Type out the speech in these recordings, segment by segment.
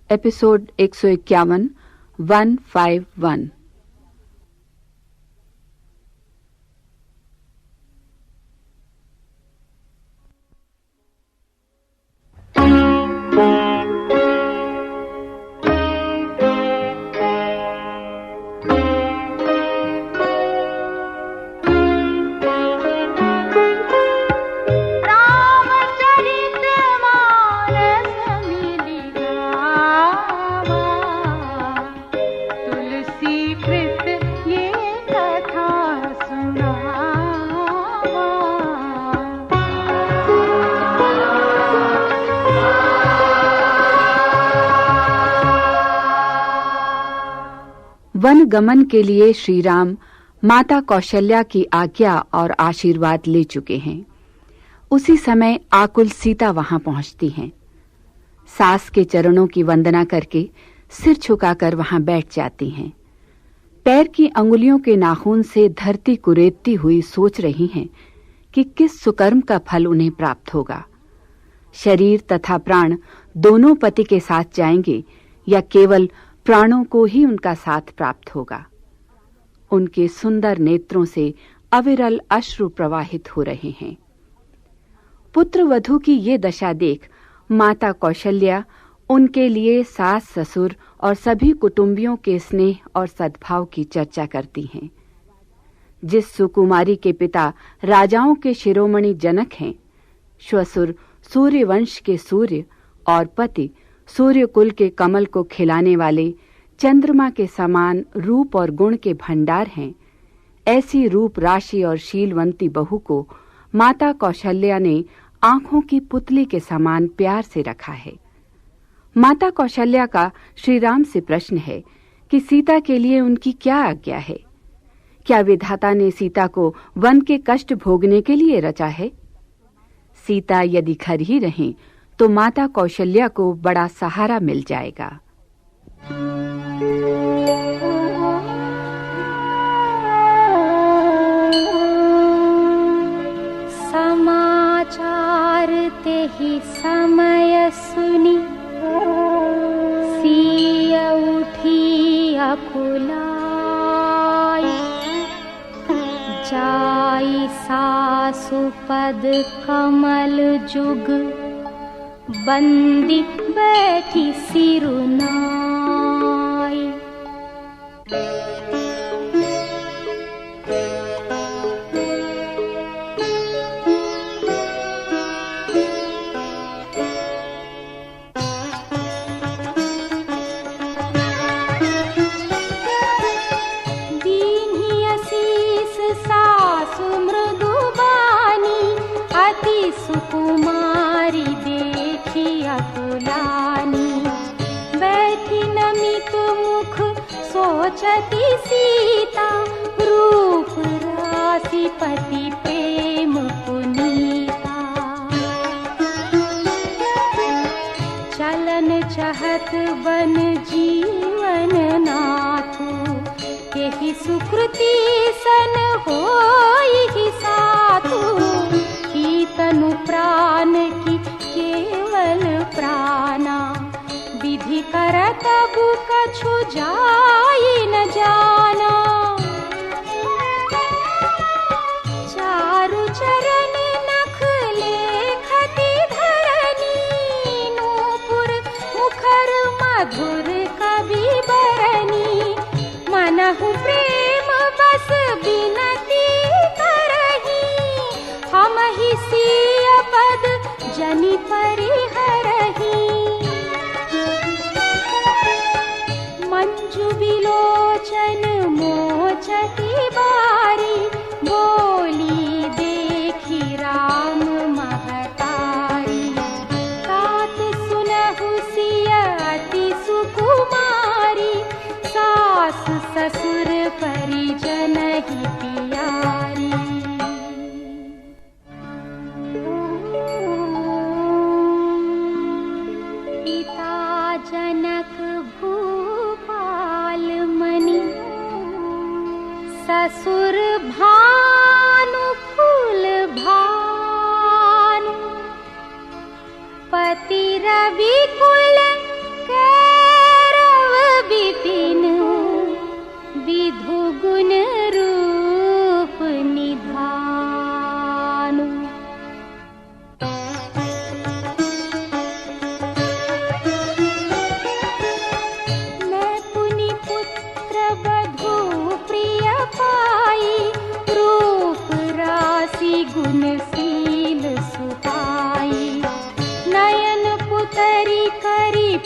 Episode 151 151। One गमन के लिए श्री राम माता कौशल्या की आज्ञा और आशीर्वाद ले चुके हैं। उसी समय आकुल सीता वहां पहुंचती हैं। सास के चरणों की वंदना करके सिर झुकाकर वहां बैठ जाती हैं। पैर की अंगुलियों के नाखून से धरती कुरेदती हुई सोच रही हैं कि किस सुकर्म का फल उन्हें प्राप्त होगा। शरीर तथा प्राण दोनों पति के साथ जाएंगे या केवल प्राणों को ही उनका साथ प्राप्त होगा। उनके सुंदर नेत्रों से अविरल अश्रु प्रवाहित हो रहे हैं। पुत्र वधू की ये दशा देख माता कौशल्या उनके लिए सास ससुर और सभी कुटुंबियों के स्नेह और सद्भाव की चर्चा करती हैं। जिस सुकुमारी के पिता राजाओं के शिरोमणि जनक हैं, श्वसुर सूर्यवंश के सूर्य और पति सूर्य कुल के कमल को खिलाने वाले चंद्रमा के समान रूप और गुण के भंडार हैं, ऐसी रूप राशि और शीलवंती बहू को माता कौशल्या ने आंखों की पुतली के समान प्यार से रखा है। माता कौशल्या का श्री राम से प्रश्न है कि सीता के लिए उनकी क्या आज्ञा है। क्या विधाता ने सीता को वन के कष्ट भोगने के लिए रचा है? सीता यदि घर ही रहें तो माता कौशल्या को बड़ा सहारा मिल जाएगा। समाचार ते ही समय सुनी, सिया उठी अकुलाई, जाई सासु पद कमल जुग, बंदी बैठी सिरुनाई। दीन्ही असीस सासु मृदु बानी, अति सुकुमारी अकुलानी। बैठी नमित मुख सोचती सीता, रूप राशि पति प्रेम पुनीता। चलन चहत बन जीवन नाथु, यही सुकृति सन होई ही साथु। की तनु प्राण की केवल प्राणा, विधि करत बु कछु जाई न जाना। चारु चरण नख लेखति धरनी, नूपुर मुखर मधुर कवि बरनी। मनहु प्रेम बस बिनती करही, हम ही सिय पद जनि परिहरही। मंजु विलोचन मोचती बारी, बोली देखी राम महतारी। तात सुनहु सिय अति सुकुमारी, सास ससुर परिजन ही पियारी। जनक भूपाल मणि, ससुर भानु फूल भानु, पति रवि कुल के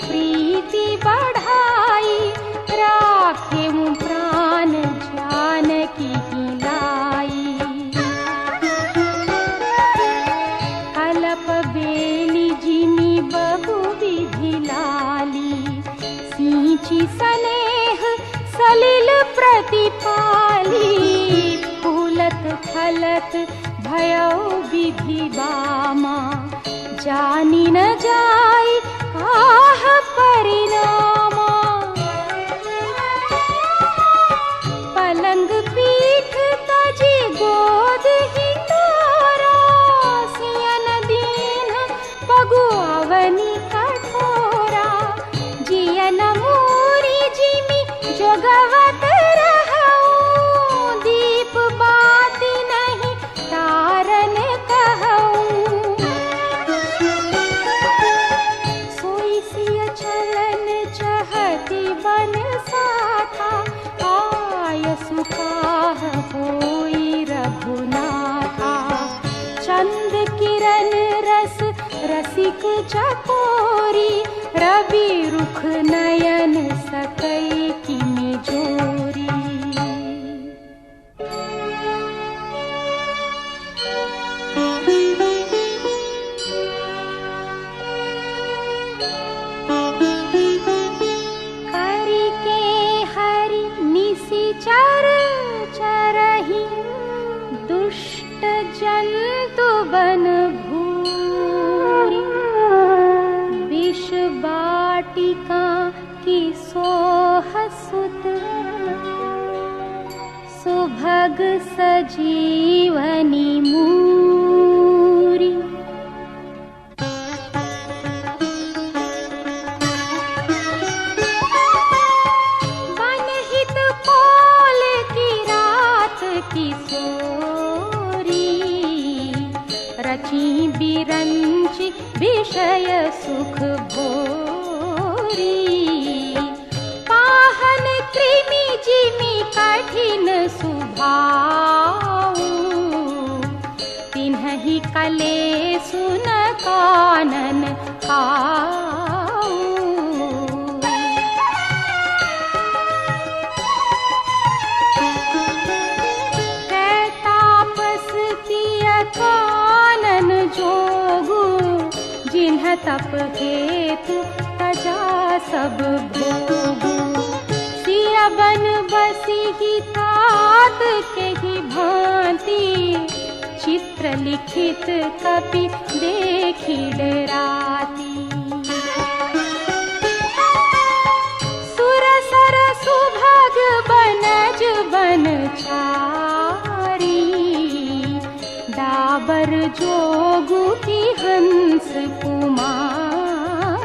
प्रीति बढ़ाई, राखे प्राण जानकी लाई। कलप बेली जिमी बहु विधि लाली, सींची स्नेह सलिल प्रतिपाली। फूलत फलत भयो विधि बामा, जानी न जाई आह परिणामा। पलंग पीठ तजी गोद हिंडोरा, सियन दीन पगुआवनी कठोरा। जियन मूरी जिमी जोगवत रहूं, दीप बाती नहीं तारन कहूं। सोई सिय चलन चहती बन साथा, आय सुखाह होई रघुनाथा। चंद किरण रस रसिक चकोरी, रवि रुख नयन सकई किमि जोरी। करी के हरि निशिचर चरहि, दुष्ट जंतु बन भूरि। विष बाटिका की सोह सुत, सुभग सजीवनी मूरी। बनहित पोल की रात की सोरी, रची बिरंची विषय सुख भोरी। पाहन कृमि जिमि कठिन सुभाऊ, तिन्हि कलेसु न कानन खाऊ। कै तापस किय कानन जोगु, जिन्ह तप हेतु तजा सब भोगु। सिया बन बसिहि तात केहि भांति, चित्र लिखित कपि देखि डराती। सुरसर सुभग बनज बनचारी, डाबर जोगु की हंस कुमारी।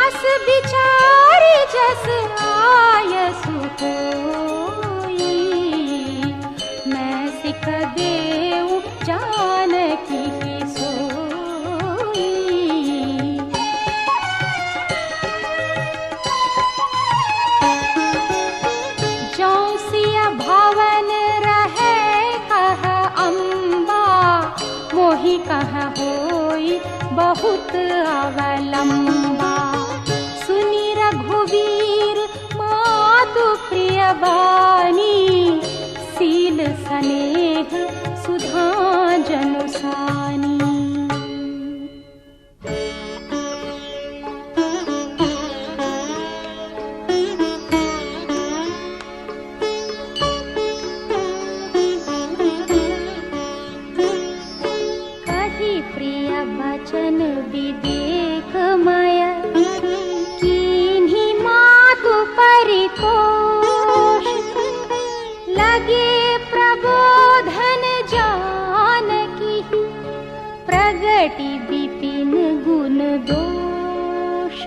अस विचारी जस आय सुकोई, मैं सिख देऊ जानकी की सोई। जौसिया भवन रहे कह अम्बा, मोहि कह होई बहुत अवलंबा। सुनि रघुवीर मातु प्रिय बानी, सील स्नेह सुधा जनुसानी। कही प्रिय बचन विवेक मय, कीन्ही मातु परितोष। लगे प्रबोधन जानकी, प्रगति विपिन गुण दोष।